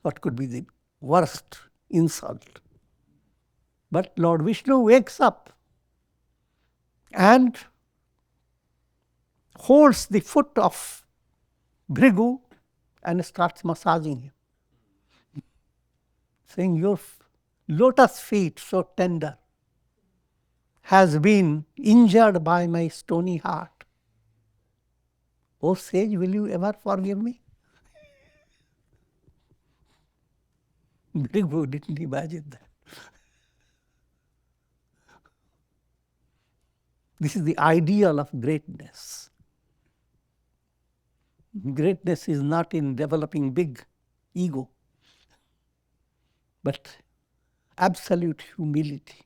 What could be the worst insult? But Lord Vishnu wakes up and holds the foot of Bhrigu and starts massaging him, saying, "Your lotus feet, so tender, has been injured by my stony heart. Oh sage, will you ever forgive me?" Bhrigu didn't imagine that. This is the ideal of greatness. Greatness is not in developing big ego, but absolute humility.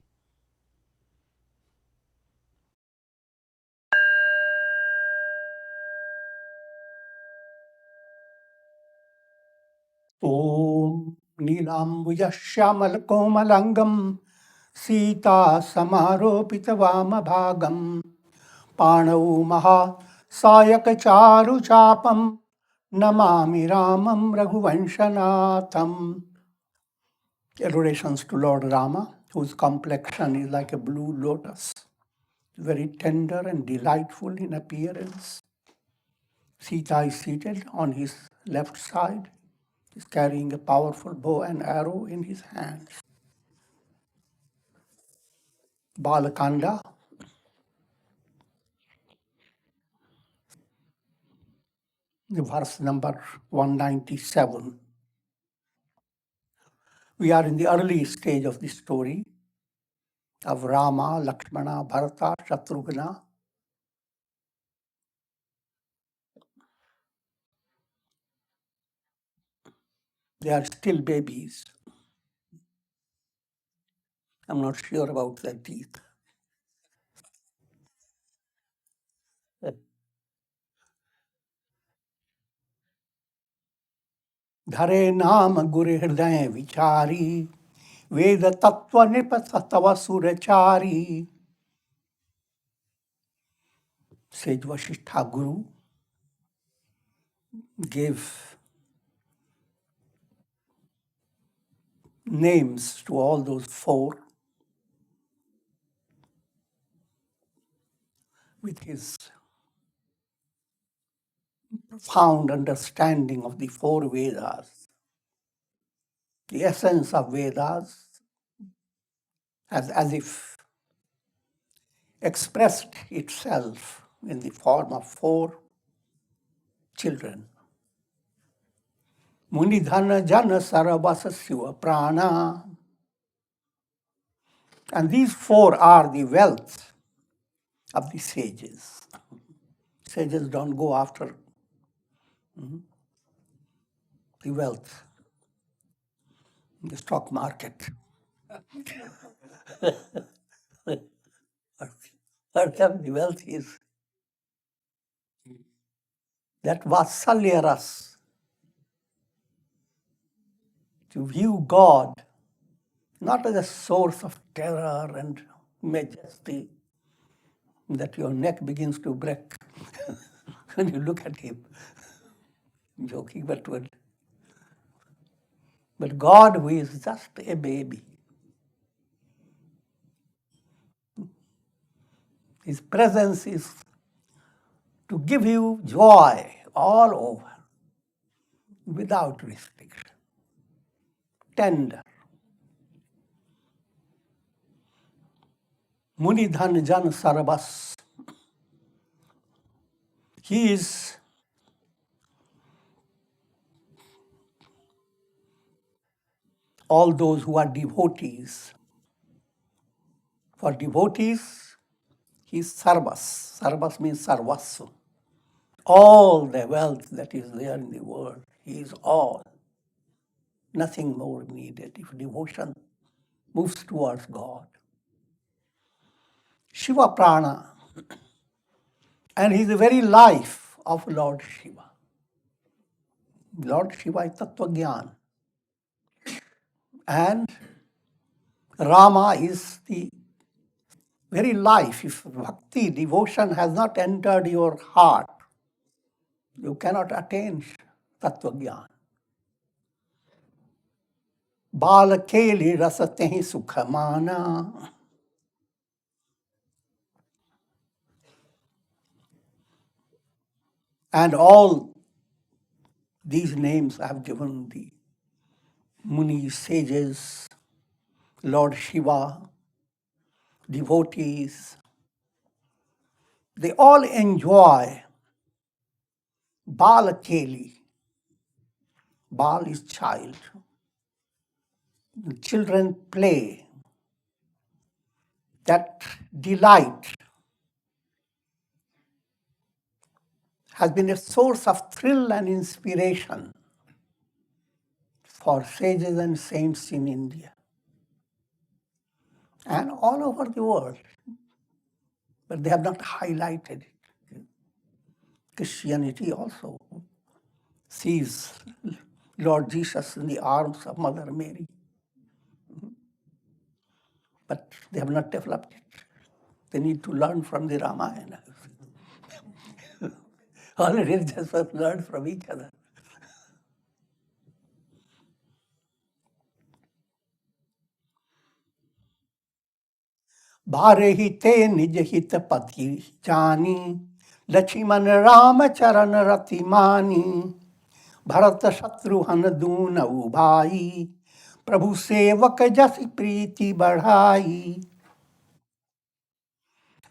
Om Nilambuja Shyamal Komalangam Sita Samaropita Vamabhagam Panau Maha Sayaka Charu Chapam Namami Ramam Raghuvanshanatham. Adorations to Lord Rama, whose complexion is like a blue lotus, very tender and delightful in appearance. Sita is seated on his left side. He's carrying a powerful bow and arrow in his hands. Balakanda, the verse number 197. We are in the early stage of the story of Rama, Lakshmana, Bharata, Shatrughna. They are still babies. I'm not sure about their teeth. धरे नाम गुरु हृदय विचारी वेद तत्व निपथ तव सुरचारी. Sage Vasishtha Guru gave names to all those four with his profound understanding of the four Vedas. The essence of Vedas as if expressed itself in the form of four children. Munidhana Jana Sarabasa Siva Prana. And these four are the wealth of the sages. Sages don't go after the wealth in the stock market. Whatever the wealth is, that Vasalya ras, to view God not as a source of terror and majesty, that your neck begins to break when you look at him. Joking, but God, who is just a baby, his presence is to give you joy all over, without restriction, tender. Muni Dhan Jan Sarabas. He is all those who are devotees. For devotees, he is Sarvas. Sarvas means Sarvasva. All the wealth that is there in the world, he is all. Nothing more needed if devotion moves towards God. Shiva Prana, and he is the very life of Lord Shiva. Lord Shiva is Tattva Gyan. And Rama is the very life. If bhakti, devotion has not entered your heart, you cannot attain Tattva Gyan. Balakeli rasatehi sukhamana. And all these names I have given the Munis, sages, Lord Shiva, devotees. They all enjoy Balakeli. Bal is child. The children play. That delight has been a source of thrill and inspiration for sages and saints in India and all over the world. But they have not highlighted it. Christianity also sees Lord Jesus in the arms of Mother Mary. But they have not developed it. They need to learn from the Ramayana. All religions must learn from each other. बारे ही ते निज हित पति जानी लक्ष्मण राम चरण रति मानी भरत शत्रुघ्न दूनऊ भाई प्रभु सेवक जस प्रीति बढ़ाई.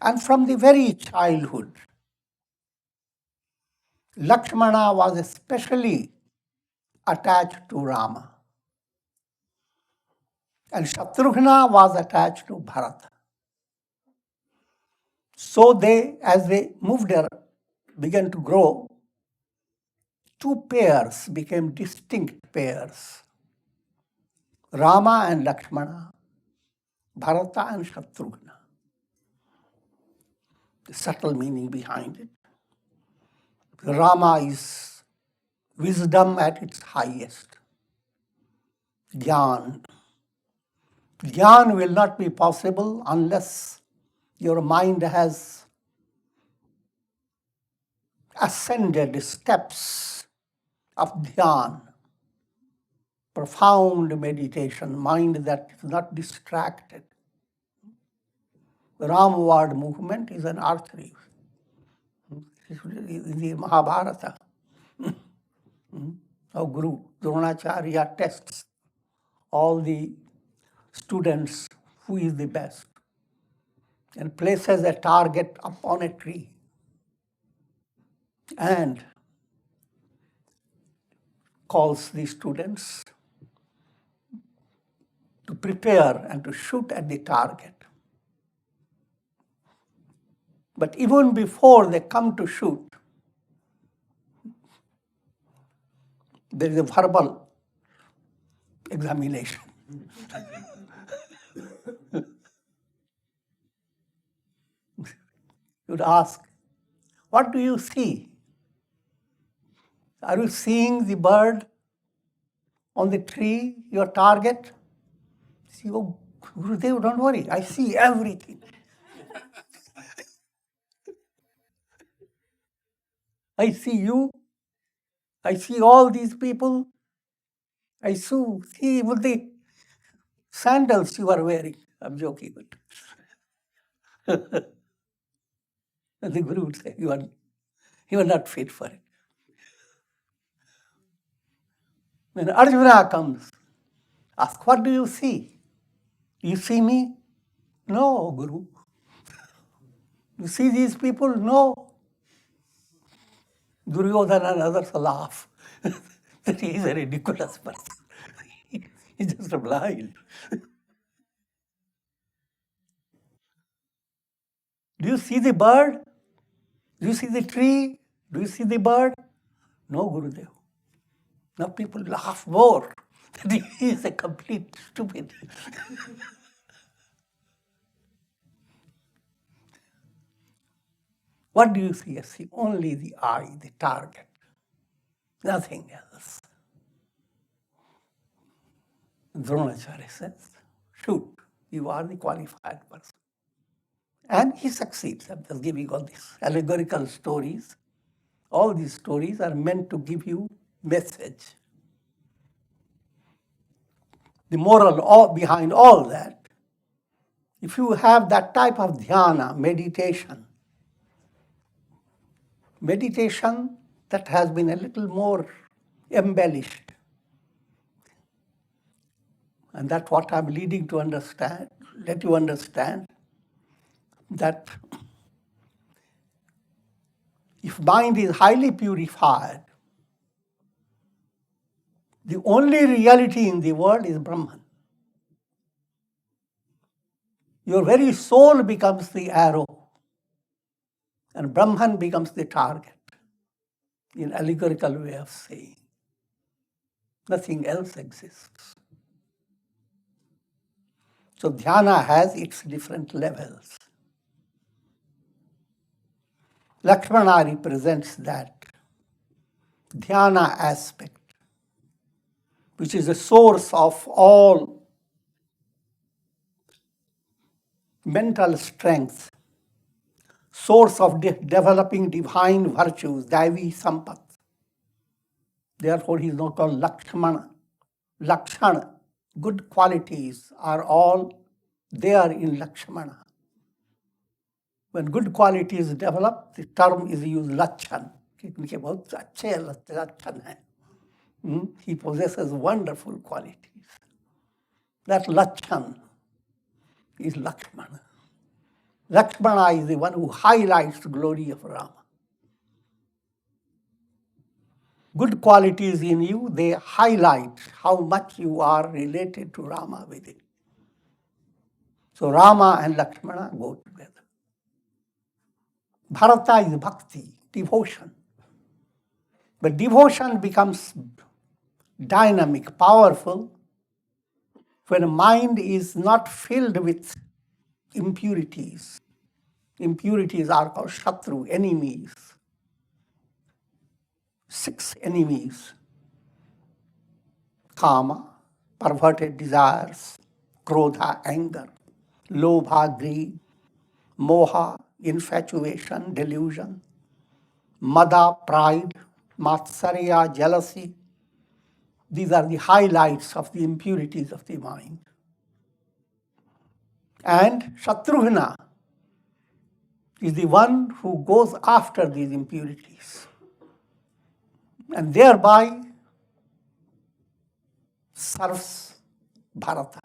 And from the very childhood, Lakshmana was especially attached to Rama. And Shatrughna was attached to Bharata. So they, as they began to grow, two pairs became distinct pairs. Rama and Lakshmana, Bharata and Shatrughna. The subtle meaning behind it. Rama is wisdom at its highest. Jnana. Jnana will not be possible unless your mind has ascended steps of Dhyana, profound meditation, mind that is not distracted. The Ramward movement is an artery. In the Mahabharata, our Guru Dronacharya tests all the students who is the best and places a target upon a tree and calls the students to prepare and to shoot at the target. But even before they come to shoot, there is a verbal examination. You'd ask, what do you see? Are you seeing the bird on the tree, your target? See, oh, Gurudev, don't worry, I see everything. I see you. I see all these people. I see with the sandals you are wearing. I'm joking, but and the Guru would say, you are not fit for it. When Arjuna comes, ask, what do you see? You see me? No, Guru. You see these people? No. Duryodhana and others laugh that he is a ridiculous person. He's just a blind. Do you see the bird? Do you see the tree? Do you see the bird? No, Gurudev. Now people laugh more that he is a complete stupid. What do you see? I see only the eye, the target, nothing else. Dronacharya says, shoot, you are the qualified person. And he succeeds. I'm just giving all these allegorical stories. All these stories are meant to give you message. the moral behind all that, if you have that type of dhyana, meditation that has been a little more embellished, and that's what I'm leading to understand, let you understand that if mind is highly purified, the only reality in the world is Brahman. Your very soul becomes the arrow, and Brahman becomes the target, in allegorical way of saying. Nothing else exists. So dhyana has its different levels. Lakshmana represents that dhyana aspect, which is the source of all mental strength, source of developing divine virtues, Daivi Sampat. Therefore, he is not called Lakshmana. Lakshana, good qualities are all there in Lakshmana. When good qualities develop, the term is used Lachan. इनके बहुत अच्छे लक्षण हैं. He possesses wonderful qualities. That Lachan is Lakshmana. Lakshmana is the one who highlights the glory of Rama. Good qualities in you, they highlight how much you are related to Rama with it. So Rama and Lakshmana go together. Bharata is bhakti, devotion. But devotion becomes dynamic, powerful, when a mind is not filled with impurities. Impurities are called Shatru, enemies. 6 enemies. Kama, perverted desires, krodha, anger, lobha, greed, moha, infatuation, delusion, mada, pride, matsarya, jealousy. These are the highlights of the impurities of the mind. And Shatrughna is the one who goes after these impurities and thereby serves Bharata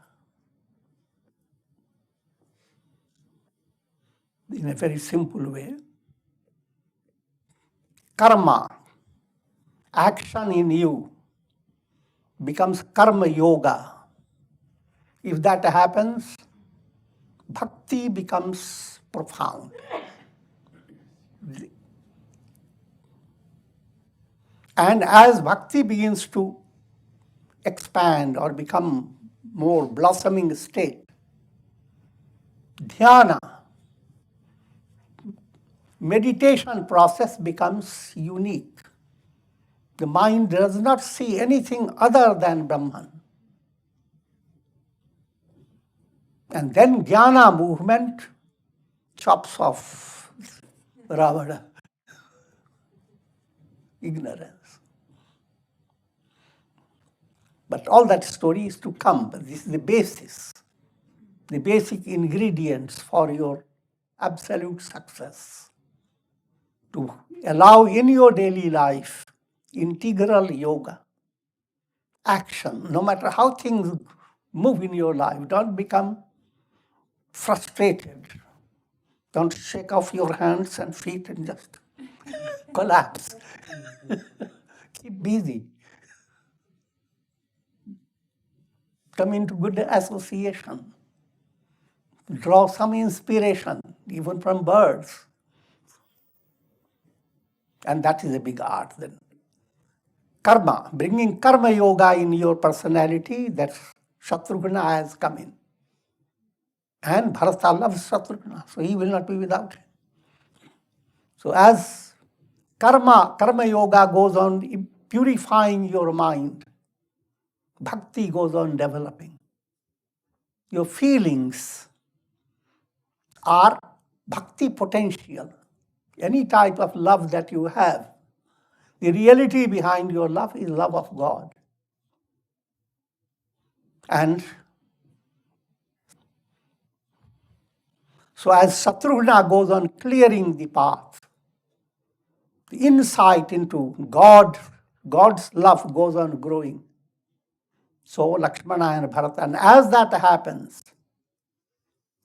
in a very simple way. Karma, action in you, becomes karma yoga. If that happens, bhakti becomes profound. And as bhakti begins to expand or become more blossoming state, dhyana, meditation process becomes unique. The mind does not see anything other than Brahman. And then Jnana movement chops off Ravana, ignorance. But all that story is to come. But this is the basis, the basic ingredients for your absolute success. To allow in your daily life integral yoga, action, no matter how things move in your life. Don't become frustrated. Don't shake off your hands and feet and just collapse. Keep busy. Come into good association. Draw some inspiration, even from birds. And that is a big art then. Karma, bringing karma yoga in your personality, that Shatrughna has come in. And Bharata loves Shatrughna, so he will not be without him. So as karma yoga goes on purifying your mind, bhakti goes on developing. Your feelings are bhakti potential. Any type of love that you have, the reality behind your love is love of God. And so as Shatrughna goes on clearing the path, the insight into God's love goes on growing. So Lakshmana and Bharata, and as that happens,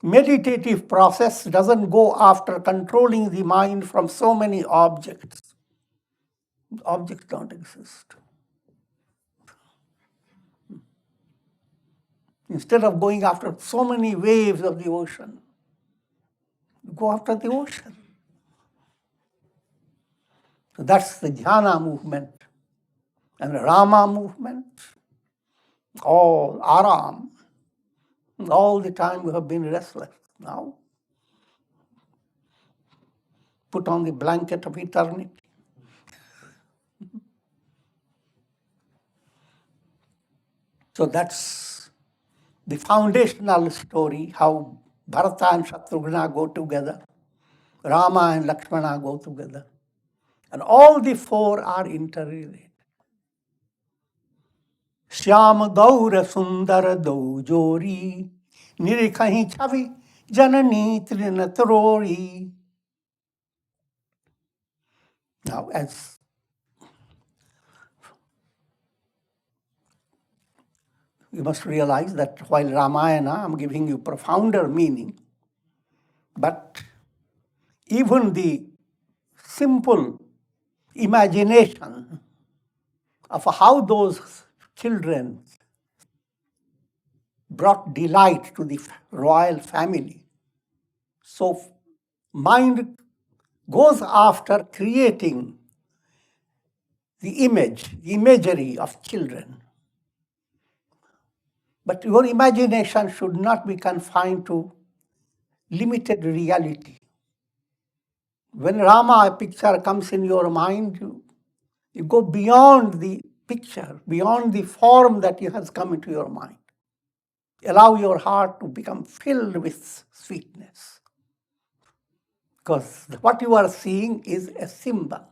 meditative process doesn't go after controlling the mind from so many objects. Objects don't exist. Instead of going after so many waves of the ocean, go after the ocean. So that's the Dhyana movement. And the Rama movement, all Aram. All the time we have been restless. Now, put on the blanket of eternity. So that's the foundational story, how Bharata and Shatrughna go together, Rama and Lakshmana go together. And all the four are interrelated. Syama Gaura Sundara Do Jori, Nirikahi Chavi Janani Trinatrori. Now, as you must realize that while Ramayana, I'm giving you profounder meaning, but even the simple imagination of how those children brought delight to the royal family. So mind goes after creating the imagery of children. But your imagination should not be confined to limited reality. When Rama picture comes in your mind, you go beyond the picture, beyond the form that has come into your mind. Allow your heart to become filled with sweetness. Because what you are seeing is a symbol.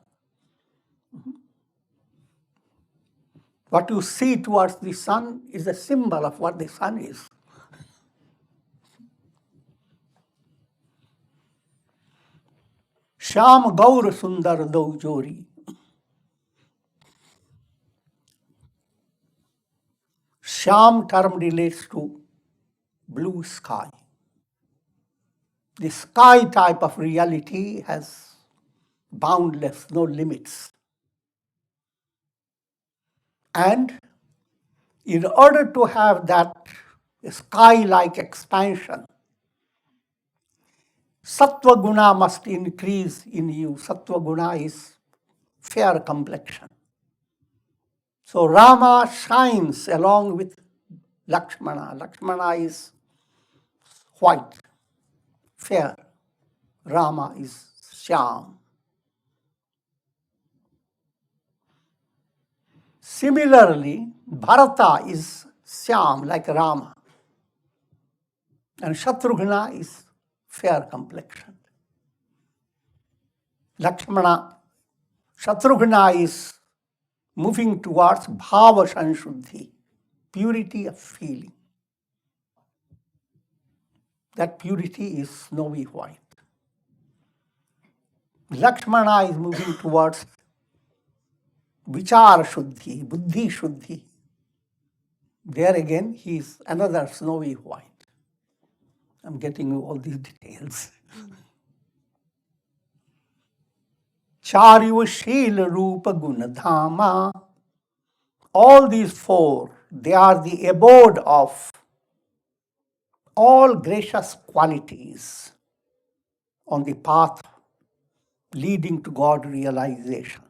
What you see towards the sun is a symbol of what the sun is. Shyam Gaura Sundar Do Jori. Shyam term relates to blue sky. The sky type of reality has boundless, no limits. And in order to have that sky-like expansion, Sattva Guna must increase in you. Sattva Guna is fair complexion. So Rama shines along with Lakshmana. Lakshmana is white, fair. Rama is Syam. Similarly, Bharata is Syam, like Rama. And Shatrughna is fair complexion. Shatrughna is moving towards bhava sanshuddhi, purity of feeling. That purity is snowy white. Lakshmana is moving towards vichar shuddhi, buddhi shuddhi. There again, he is another snowy white. I'm getting you all these details. Charyu Shila Rupa Gunadhama. All these four, they are the abode of all gracious qualities on the path leading to God realization.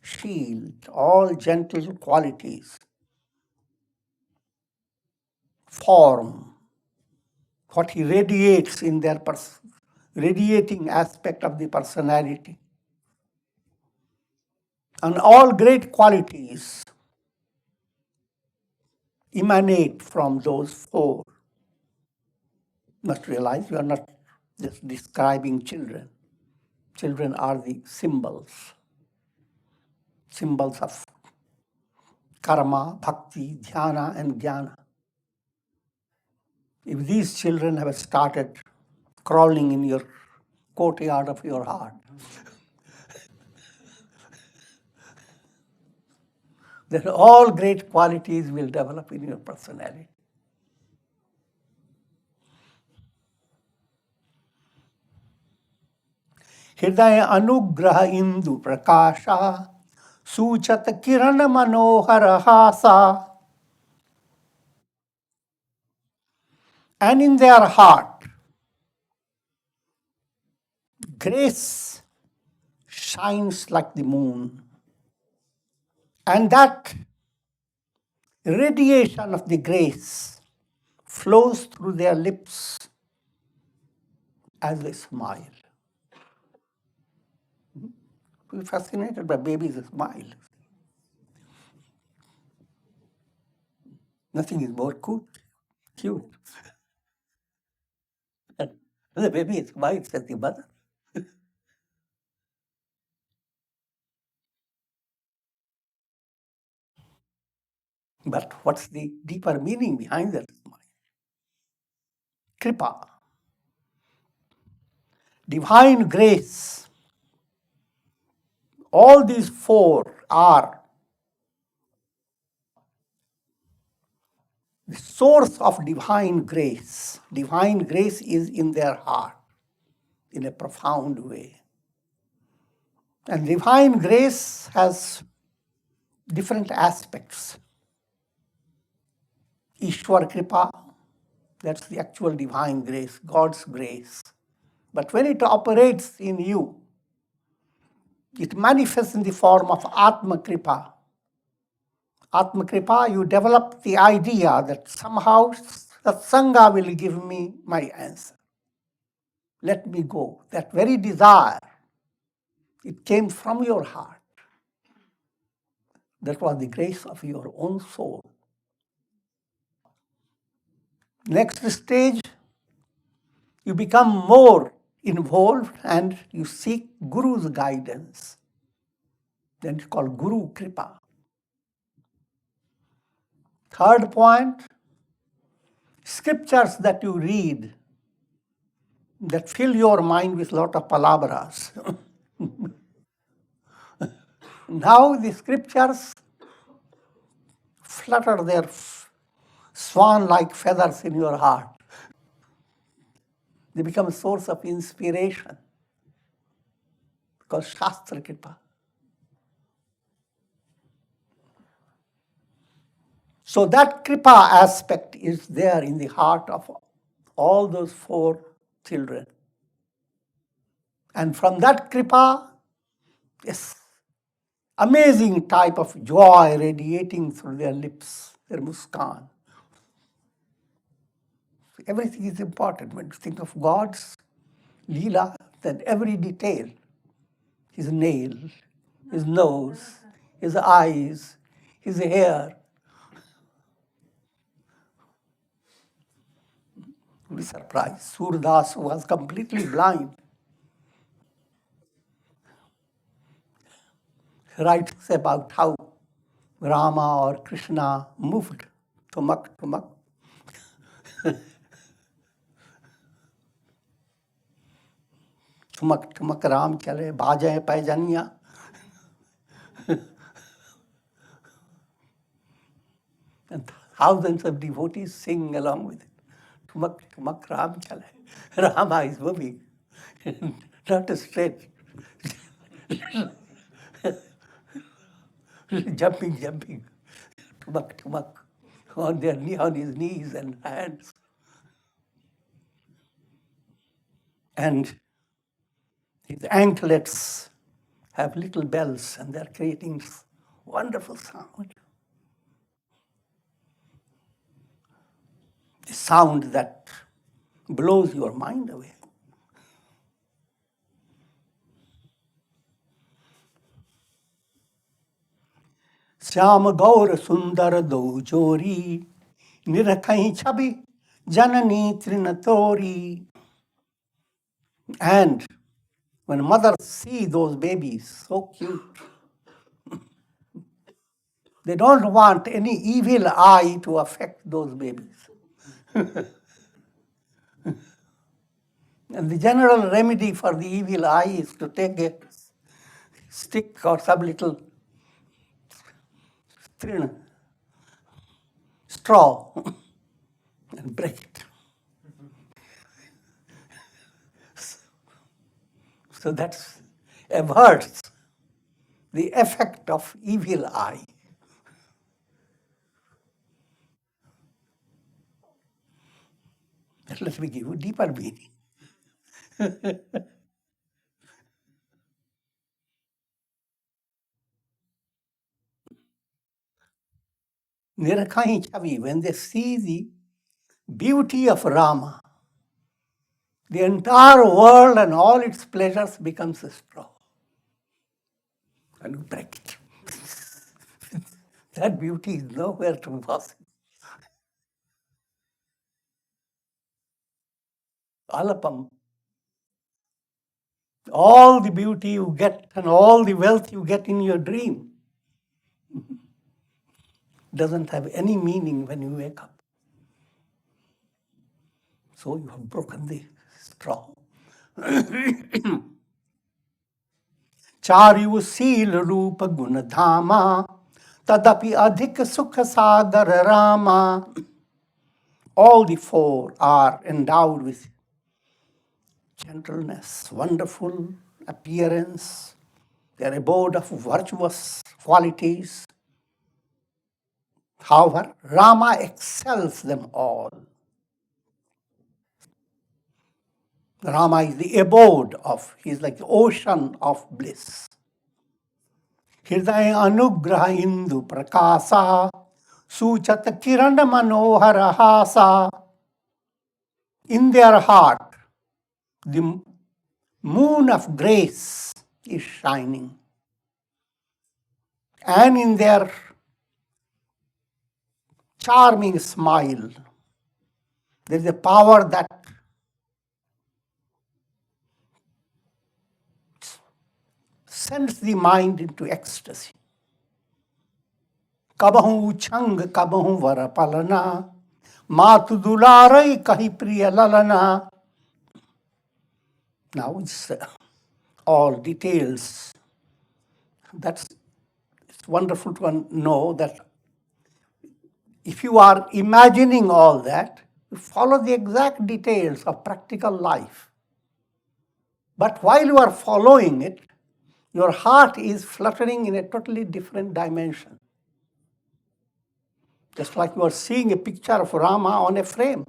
Shield, all gentle qualities, form, what he radiates in their radiating aspect of the personality. And all great qualities emanate from those four. You must realize you are not just describing children. Children are the symbols of karma, bhakti, dhyana, and jnana. if these children have started crawling in your courtyard of your heart, then all great qualities will develop in your personality. Hridaya anugraha indu prakasha suchat kirana manohara hasa. And in their heart, grace shines like the moon. And that radiation of the grace flows through their lips as they smile. We're fascinated by babies' smile. Nothing is more cute. And the baby smiles at the mother. But what's the deeper meaning behind that smile? Kripa, divine grace. All these four are the source of divine grace. Divine grace is in their heart in a profound way. And divine grace has different aspects. Ishwar Kripa, that's the actual divine grace, God's grace. But when it operates in you, it manifests in the form of Atma Kripa. Atma Kripa, you develop the idea that somehow Satsanga will give me my answer. Let me go. That very desire, it came from your heart. That was the grace of your own soul. Next stage, you become more involved and you seek Guru's guidance. Then it's called Guru Kripa. Third point, scriptures that you read that fill your mind with a lot of palabras. Now the scriptures flutter their swan-like feathers in your heart. They become a source of inspiration because Shastra Kripa. So that Kripa aspect is there in the heart of all those four children. And from that Kripa, yes, amazing type of joy radiating through their lips, their muskan. Everything is important. When you think of God's Leela, then every detail, his nail, his nose, his eyes, his hair. You'll be surprised. Surdas was completely blind. Writes about how Rama or Krishna moved. Tumak, tumak. Tumak, tumak Ram chale, bajaye paijaniya. And thousands of devotees sing along with it. Tumak, tumak Ram chale. Rama is moving, not straight. Jumping, tumak, on his knees and hands. And his anklets have little bells and they're creating wonderful sound. The sound that blows your mind away. Syama Gaura Sundara Dojori Nirakai Chabi Janani Trinatori. And when mothers see those babies, so cute, they don't want any evil eye to affect those babies. And the general remedy for the evil eye is to take a stick or some little thin straw and break it. So that's averts the effect of evil eye. Let me give you deeper meaning. Nirakhahi Chavi, when they see the beauty of Rama, the entire world and all its pleasures becomes a straw. And you break it. That beauty is nowhere to be possible. Alapam. All the beauty you get and all the wealth you get in your dream doesn't have any meaning when you wake up. So you have broken the straw. चारु शील रूप गुण धामा तदपि अधिक सुख सागर Rama. All the four are endowed with gentleness, wonderful appearance, their abode of virtuous qualities. However, Rama excels them all. Rama is the abode of, he is like the ocean of bliss. Hridaya anugraha indu prakasa suchat kiran manohara hasa. In their heart, the moon of grace is shining. And in their charming smile, there is a power that sends the mind into ecstasy. Kabahu chang kabahu varapalana, matu dularai kahi priya lalana. Now it's all details. It's wonderful to know that if you are imagining all that, you follow the exact details of practical life. But while you are following it, your heart is fluttering in a totally different dimension. Just like you are seeing a picture of Rama on a frame.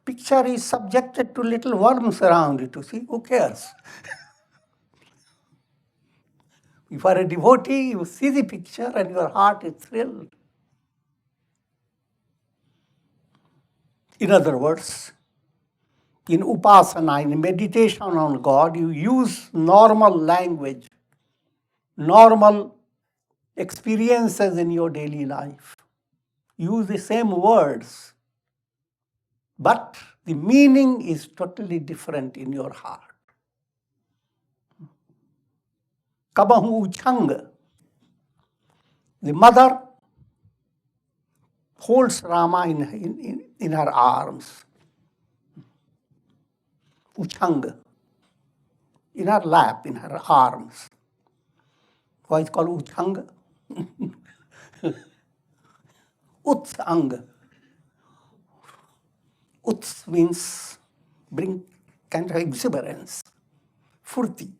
Picture is subjected to little worms around it, you see, who cares? If you are a devotee, you see the picture and your heart is thrilled. In other words, in upasana, in meditation on God, you use normal language, normal experiences in your daily life. Use the same words, but the meaning is totally different in your heart. Kabahu uchang. The mother holds Rama in her arms. Uchang. In her lap, in her arms. Why is it called uchang? Utsang. Uts means bring kind of exuberance, furti,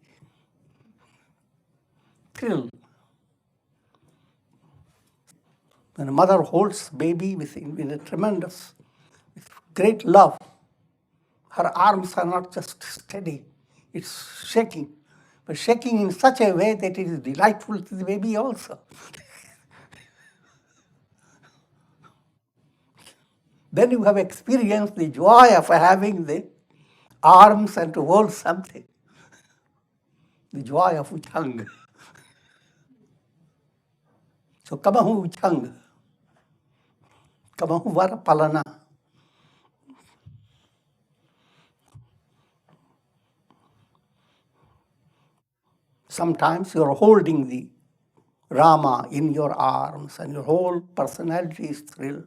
thrill. When a mother holds baby with a tremendous, with great love, her arms are not just steady, it's shaking, but shaking in such a way that it is delightful to the baby also. Then you have experienced the joy of having the arms and to hold something. The joy of uchang. So kamahu uchang. Kamahu varapalana. Sometimes you are holding the Rama in your arms and your whole personality is thrilled.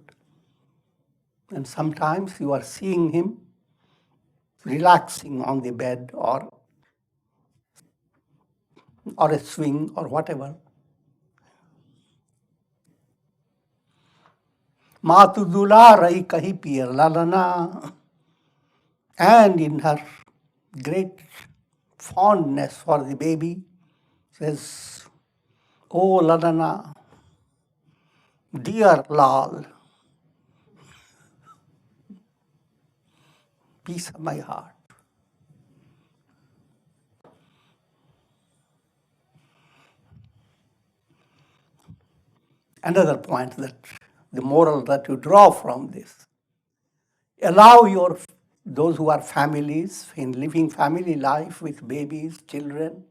And sometimes you are seeing him relaxing on the bed or a swing or whatever. Matu dularai kahi pier lalana. And in her great fondness for the baby, says, "Oh Lalana, dear Lal, piece of my heart." Another point that the moral that you draw from this, allow those who are families, in living family life with babies, children,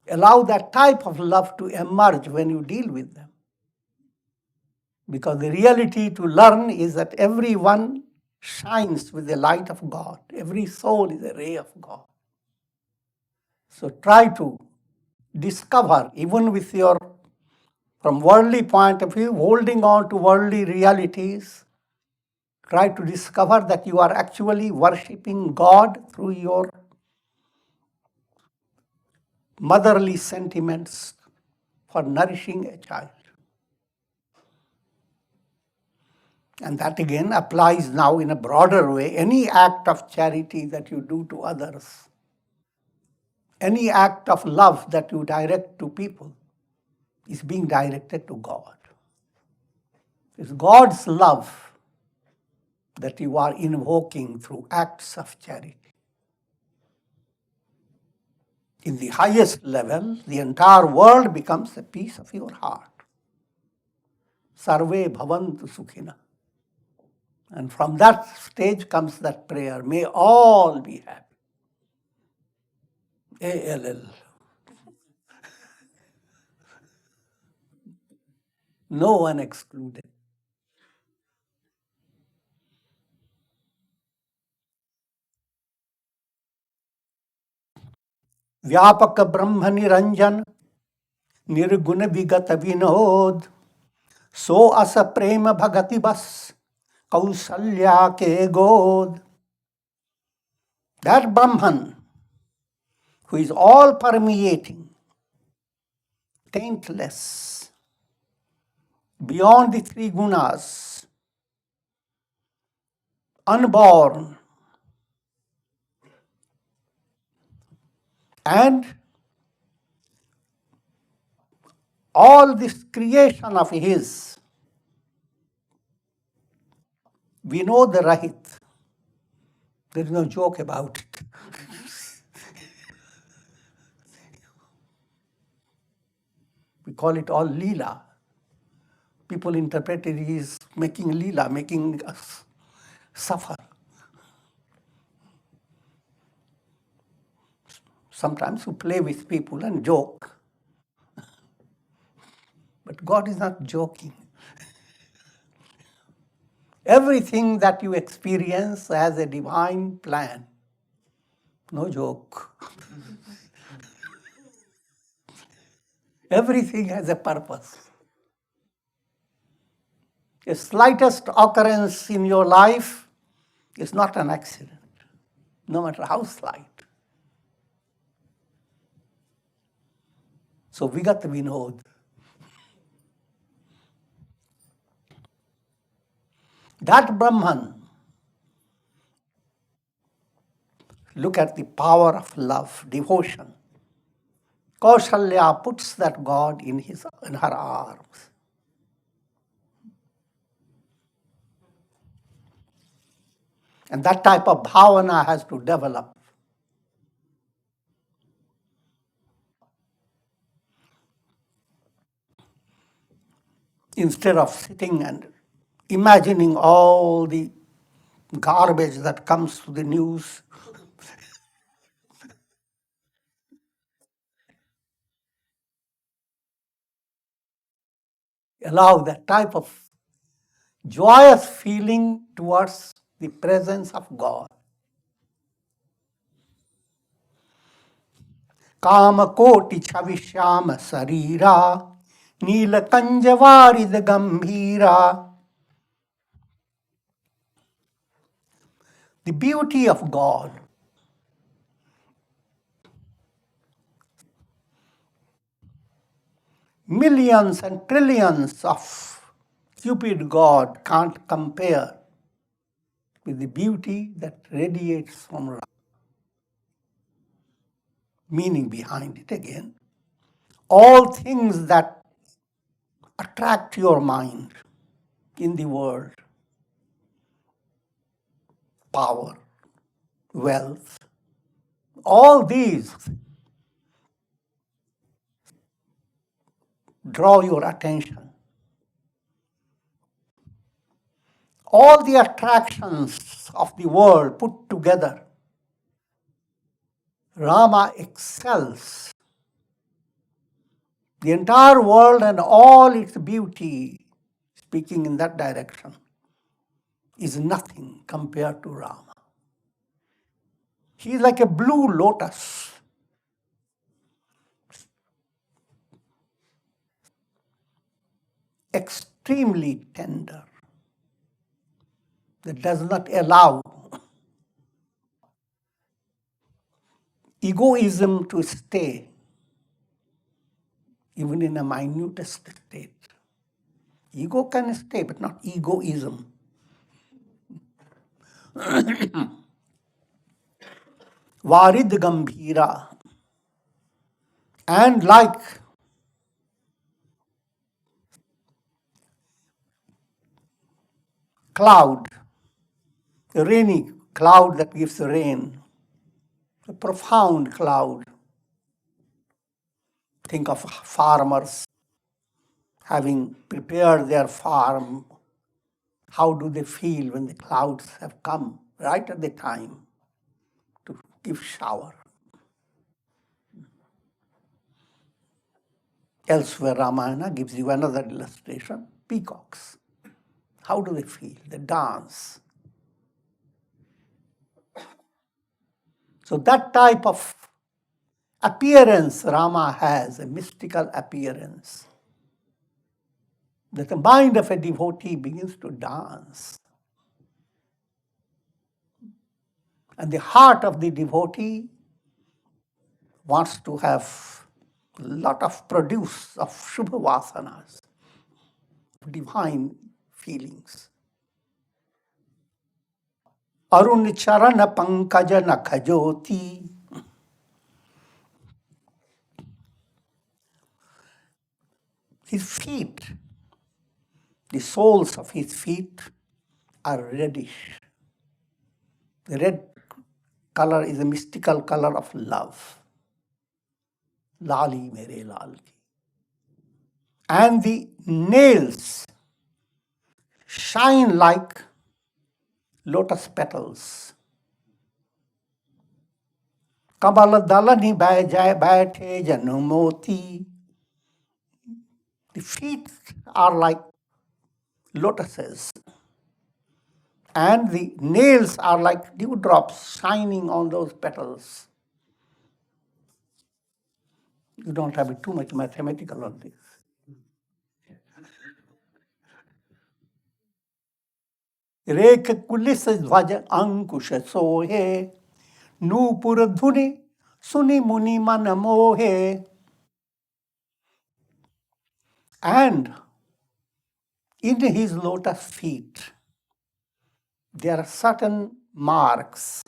allow that type of love to emerge when you deal with them. Because the reality to learn is that everyone shines with the light of God. Every soul is a ray of God. So try to discover, even with your, from worldly point of view, holding on to worldly realities, try to discover that you are actually worshipping God through your motherly sentiments for nourishing a child. And that again applies now in a broader way. Any act of charity that you do to others, any act of love that you direct to people is being directed to God. It's God's love that you are invoking through acts of charity. In the highest level, the entire world becomes a piece of your heart. Sarve bhavantu sukhina. And from that stage comes that prayer, may all be happy. ALL. No one excluded. व्यापक ब्रह्म निरंजन निर्गुण विगत विनोद सो अस प्रेम भगति बस कौसल्या के गोद. That Brahman, who is all permeating, taintless, beyond the three gunas, unborn, and all this creation of his, we know the Rahit. There is no joke about it. We call it all Leela. People interpret it as making Leela, making us suffer. Sometimes we play with people and joke. But God is not joking. Everything that you experience has a divine plan. No joke. Everything has a purpose. The slightest occurrence in your life is not an accident, no matter how slight. So Vigat Vinod. That Brahman, look at the power of love, devotion. Kausalya puts that God in her arms. And that type of bhavana has to develop. Instead of sitting and imagining all the garbage that comes to the news, allow that type of joyous feeling towards the presence of God. Kama koti chavishyama sarira, nila kanjavarid gambhira. The beauty of God. Millions and trillions of stupid God can't compare with the beauty that radiates from Rama. Meaning behind it again. All things that attract your mind in the world, power, wealth, all these draw your attention. All the attractions of the world put together, Rama excels. The entire world and all its beauty, speaking in that direction, is nothing compared to Rama. He is like a blue lotus. Extremely tender, that does not allow egoism to stay, even in a minutest state. Ego can stay, but not egoism. Varid Gambhira. And like cloud, a rainy cloud that gives rain, a profound cloud. Think of farmers having prepared their farm. How do they feel when the clouds have come right at the time to give shower? Elsewhere, Ramayana gives you another illustration. Peacocks. How do they feel? They dance. So that type of appearance Rama has, a mystical appearance, that the mind of a devotee begins to dance. And the heart of the devotee wants to have a lot of produce of Shubha Vasanas, divine feelings. Arun Charana Pankaja Nakhajoti. His feet, the soles of his feet are reddish. The red color is a mystical color of love. Lali mere lal ki. And the nails shine like lotus petals. Kabala dalani baithe janumoti. The feet are like lotuses. And the nails are like dewdrops shining on those petals. You don't have it too much mathematical on this. Rekh kulis dhwaja ankusha sohe, nupur dhuni suni muni manamohe. And in his lotus feet, there are certain marks.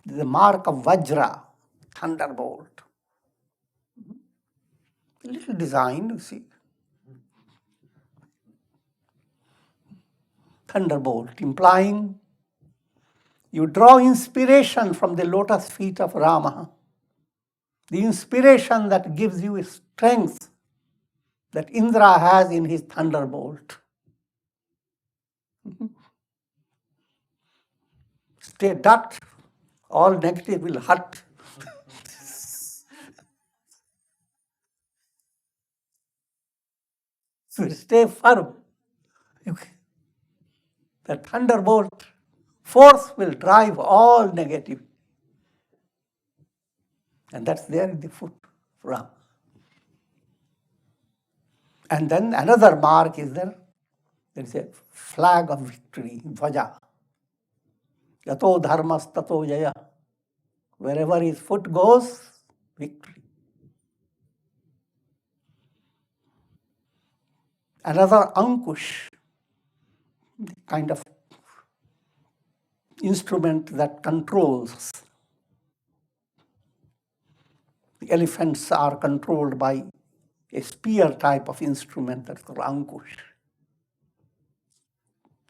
The mark of Vajra, thunderbolt. A little design, you see. Thunderbolt, implying you draw inspiration from the lotus feet of Rama. The inspiration that gives you strength that Indra has in his thunderbolt. Stay ducked, all negative will hurt. So stay firm. The thunderbolt force will drive all negative. And that's there in the foot of Rama. And then another mark is there. There is a flag of victory, Dhwaja. Yato dharmas tato jaya. Wherever his foot goes, victory. Another ankush, the kind of instrument that controls. The elephants are controlled by a spear type of instrument that's called ankush.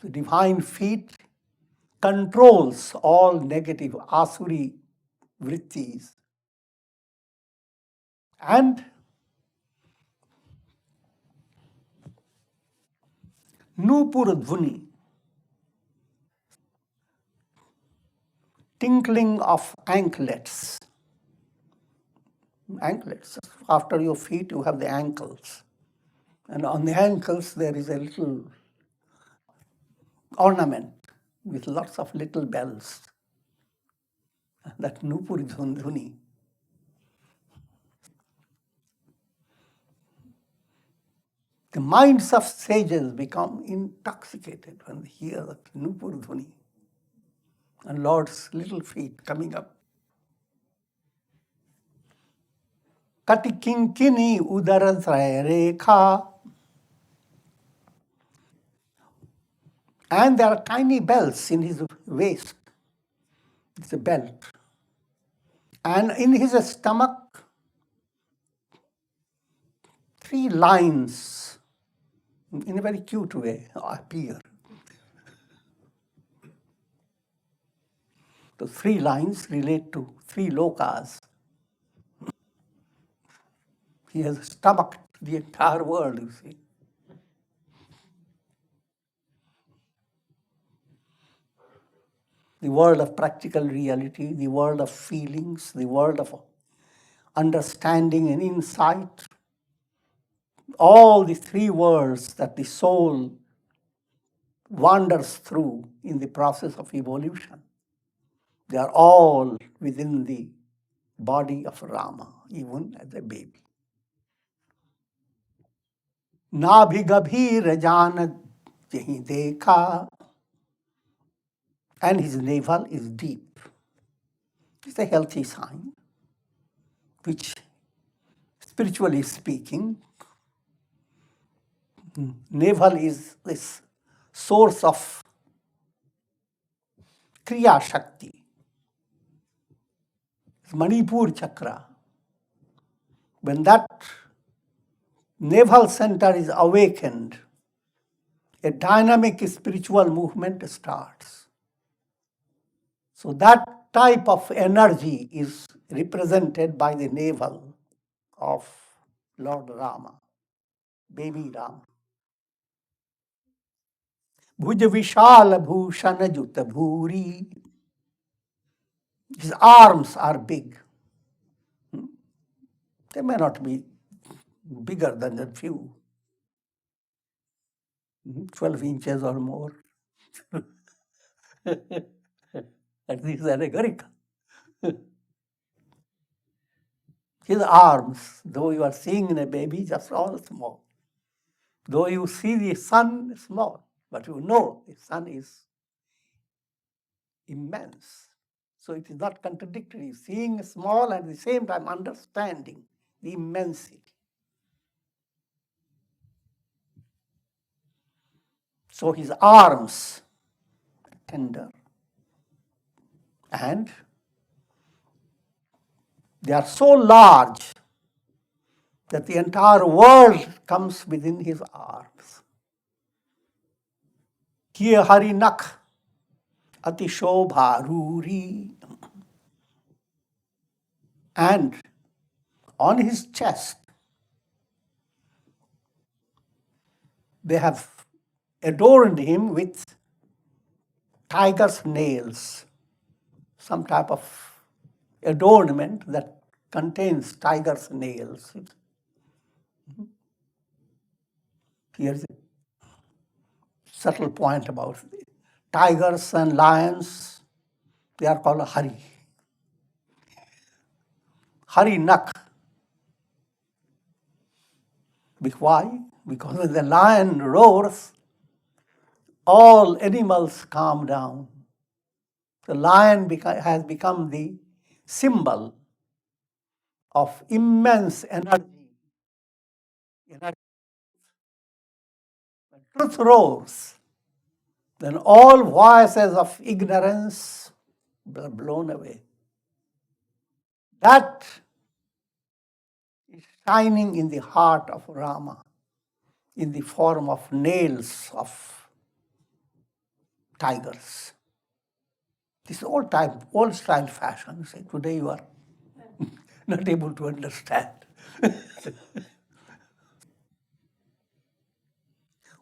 The divine feet controls all negative asuri vrittis. And nupur dhvani, tinkling of anklets. Anklets. After your feet, you have the ankles. And on the ankles, there is a little ornament with lots of little bells. That nupur dhvani. The minds of sages become intoxicated when they hear that nupur dhvani and Lord's little feet coming up. Katikinkini udaratraya rekha. And there are tiny bells in his waist. It's a belt. And in his stomach, 3 lines, in a very cute way, appear. The 3 lines relate to 3 lokas. He has stomached the entire world, you see. The world of practical reality, the world of feelings, the world of understanding and insight. All the 3 worlds that the soul wanders through in the process of evolution. They are all within the body of Rama, even as a baby. Nabhi gabhir jana jahi dekha. And his navel is deep. It's a healthy sign, which, spiritually speaking, navel is this source of Kriya Shakti. It's Manipur Chakra. When that navel center is awakened, a dynamic spiritual movement starts. So that type of energy is represented by the navel of Lord Rama, baby Rama. Bhuj Vishal Bhushana Juta Bhuri. His arms are big. They may not be bigger than a few, 12 inches or more. That is allegorical. His arms, though you are seeing in a baby, just all small. Though you see the sun small, but you know the sun is immense. So it is not contradictory. Seeing small and at the same time understanding the immensity. So his arms are tender. And they are so large that the entire world comes within his arms. Kiya hari nakh ati shobha ruri. And on his chest, they have adorned him with tiger's nails, some type of adornment that contains tiger's nails. Here's a subtle point about it. Tigers and lions, they are called Hari. Hari Nak. Why? Because when the lion roars, all animals calm down. The lion has become the symbol of immense energy. When truth roars, then all voices of ignorance are blown away. That is shining in the heart of Rama in the form of nails of tigers. This is old style fashion. Say, today you are not able to understand.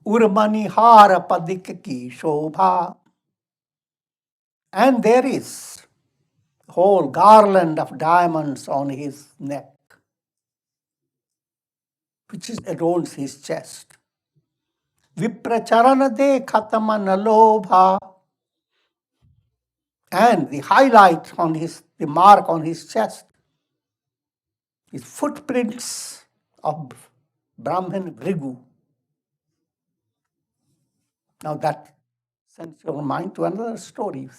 Urmani hara padik ki shobha. And there is a whole garland of diamonds on his neck, which adorns his chest. Vipracharana de khatama nalobha. And the highlight on the mark on his chest is footprints of Brahman Bhrigu. Now that sends your mind to another story.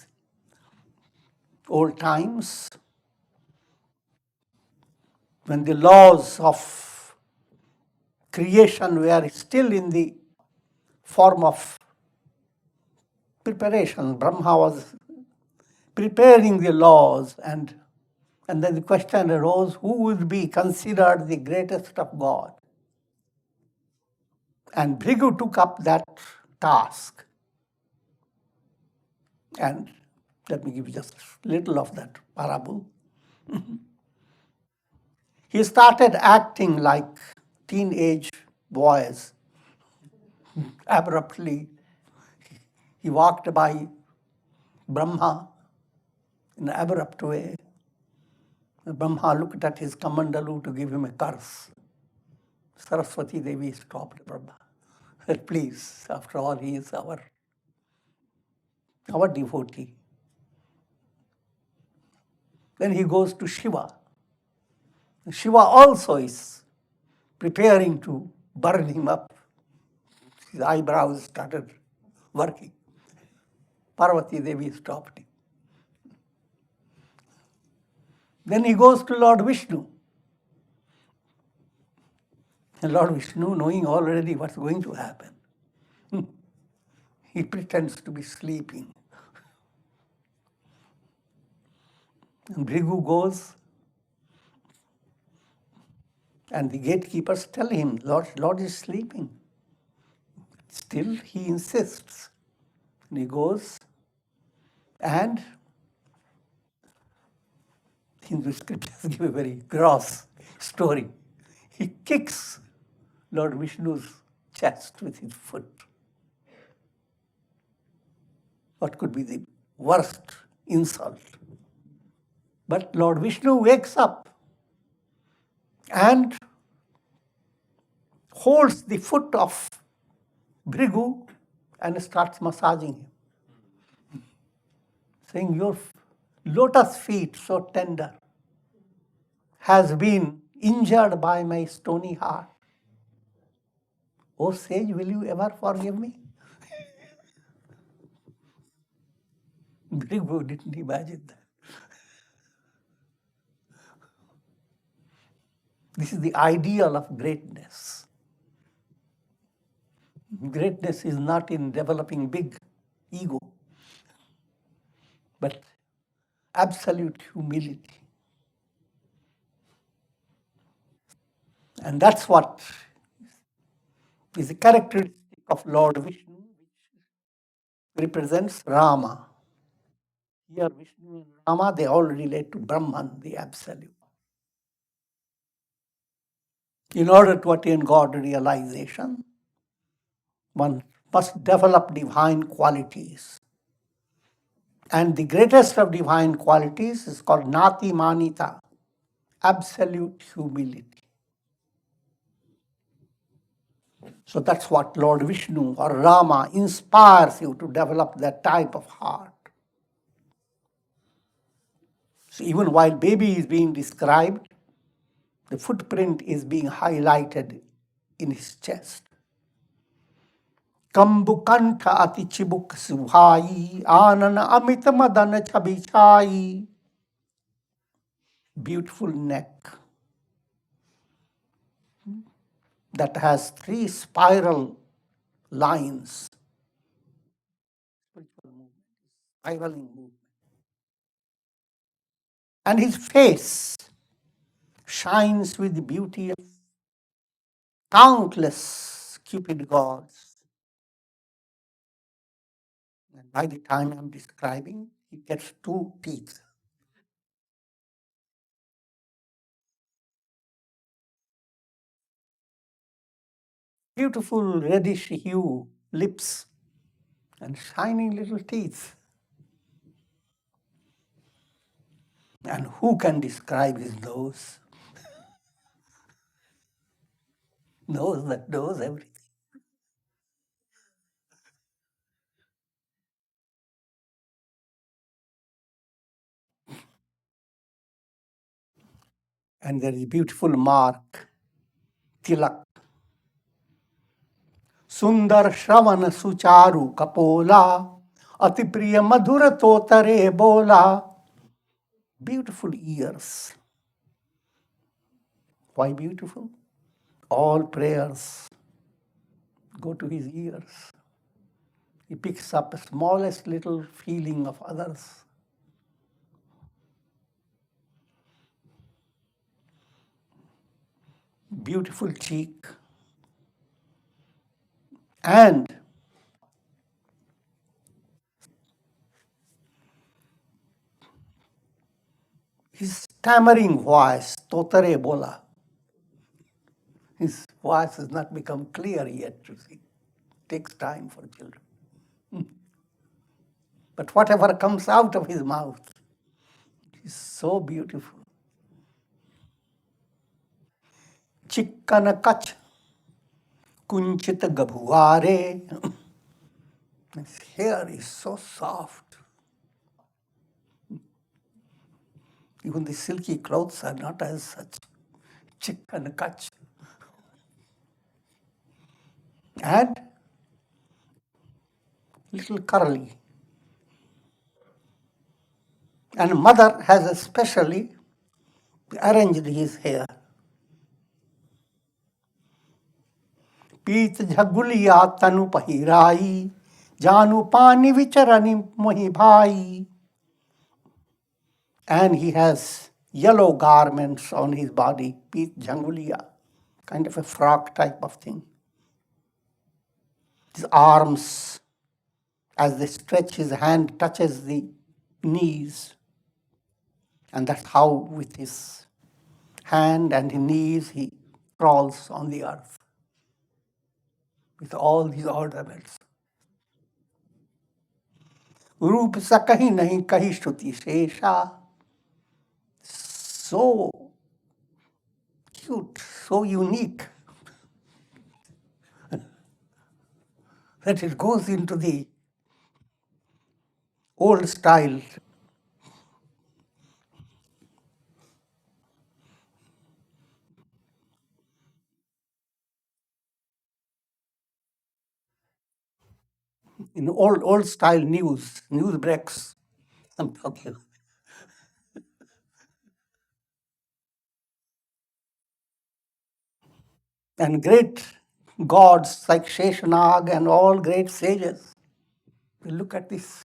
Old times, when the laws of creation were still in the form of preparation, Brahma was preparing the laws, and then the question arose, who would be considered the greatest of God? And Bhrigu took up that task. And let me give you just a little of that parable. He started acting like teenage boys. Abruptly, he walked by Brahma in an abrupt way. Brahma looked at his kamandalu to give him a curse. Saraswati Devi stopped Brahma. Said, please, after all, he is our devotee. Then he goes to Shiva. Shiva also is preparing to burn him up. His eyebrows started working. Parvati Devi stopped him. Then he goes to Lord Vishnu. And Lord Vishnu, knowing already what's going to happen, he pretends to be sleeping. And Bhrigu goes, and the gatekeepers tell him, Lord is sleeping. Still, he insists. And he goes, and Hindu scriptures give a very gross story. He kicks Lord Vishnu's chest with his foot. What could be the worst insult? But Lord Vishnu wakes up and holds the foot of Bhrigu and starts massaging him, saying, your lotus feet, so tender, has been injured by my stony heart. Oh sage, will you ever forgive me? Bhrigu didn't imagine that. This is the ideal of greatness. Greatness is not in developing big ego, but absolute humility. And that's what is the characteristic of Lord Vishnu, which represents Rama. Here, Vishnu and Rama, they all relate to Brahman, the Absolute. In order to attain God realization, one must develop divine qualities. And the greatest of divine qualities is called Nati Manita, absolute humility. So that's what Lord Vishnu or Rama inspires you to develop that type of heart. So even while baby is being described, the footprint is being highlighted in his chest. Kambukantha ati chibuk subhai, anana amit madana chabichai. Beautiful neck that has 3 spiral lines. Spiraling movement. And his face shines with the beauty of countless Cupid gods. And by the time I'm describing, he gets 2 teeth. Beautiful reddish hue, lips, and shining little teeth. And who can describe his nose? Nose that knows everything. And there is a beautiful mark, tilak. Sundar Shravana Sucharu Kapola, Ati Priya Madhura Totare Bola. Beautiful ears. Why beautiful? All prayers go to his ears. He picks up the smallest little feeling of others. Beautiful cheek. And his stammering voice, Totare Bola. His voice has not become clear yet, you see. It takes time for children. But whatever comes out of his mouth is so beautiful. Chikkana kach, kunchita gabhuare. His hair is so soft. Even the silky clothes are not as such. Chikkana kach. And little curly. And mother has especially arranged his hair. Peet jhaguliya tanu pahirai, janu pani vicharani mohi bhai. And he has yellow garments on his body, peet jhaguliya, kind of a frock type of thing. His arms, as they stretch, his hand touches the knees. And that's how, with his hand and his knees, he crawls on the earth with all these ornaments. Roop sa kahi nahi kahi shruti shesha. So cute, so unique, that it goes into the old style. In old style news breaks. I'm talking. And great gods like Sheshanag and all great sages will look at this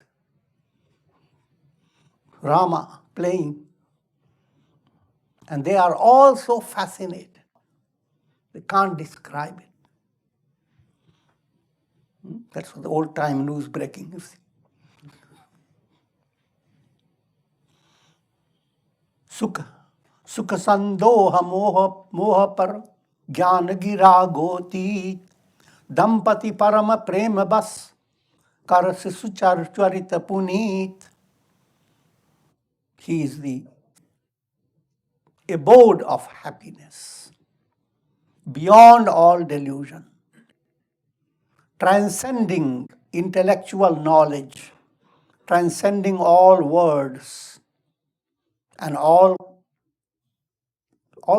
Rama playing, and they are all so fascinated. They can't describe it. That's what the old time news breaking is. Sukha sandoha moha par jnana gira goti dampati parama prema bas karas suchar charita puneet. He is the abode of happiness, beyond all delusion, transcending intellectual knowledge, transcending all words and all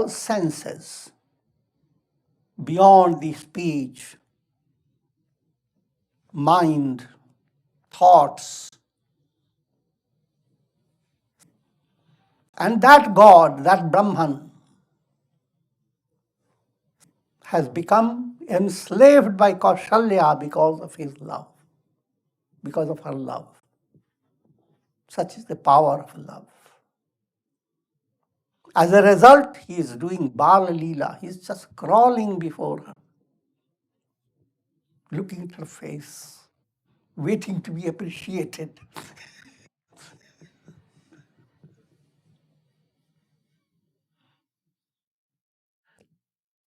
senses, beyond the speech, mind, thoughts. And that God, that Brahman, has become enslaved by Kausalya because of his love, because of her love. Such is the power of love. As a result, he is doing Bal Leela. He is just crawling before her, looking at her face, waiting to be appreciated.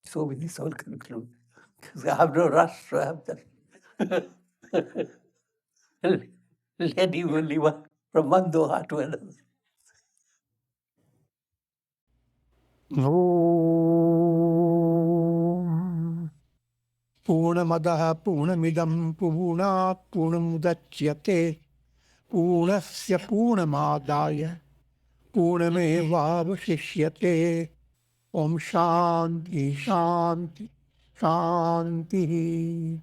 So with this, I will conclude. Because I have no rush, so I have just let you only one from one Doha to another. Om Purnamadaha Purnamidam Purnat Purnamudachyate Purnasya Purnamadaya Purnamevavashishyate Om Shanti Shanti Shanti